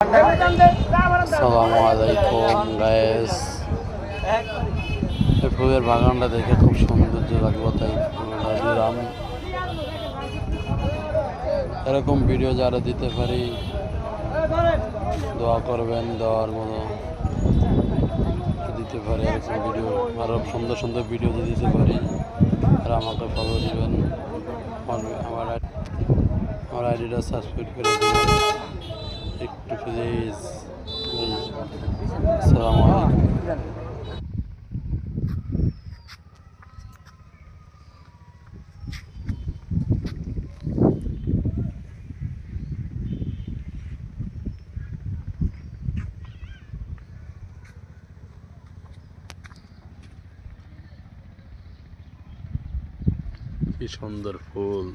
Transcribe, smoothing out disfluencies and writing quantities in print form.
আসসালামু আলাইকুম গাইস, এই ফুলের বাগানটা দেখে খুব সৌন্দর্য লাগলো, তাই ফুলটা দিলাম। এরকম ভিডিও যারা দিতে পারি দোয়া করবেন, দেওয়ার মতো দিতে পারি। এরকম ভিডিও আরও সুন্দর সুন্দর ভিডিও দিতে পারি, আর আমাকে ফলো দিবেন। আমার আইডিটা সাবস্ক্রাইব করে দেবেন একটু প্লিজ। আসসালামু আলাইকুম। কি সুন্দর ফুল।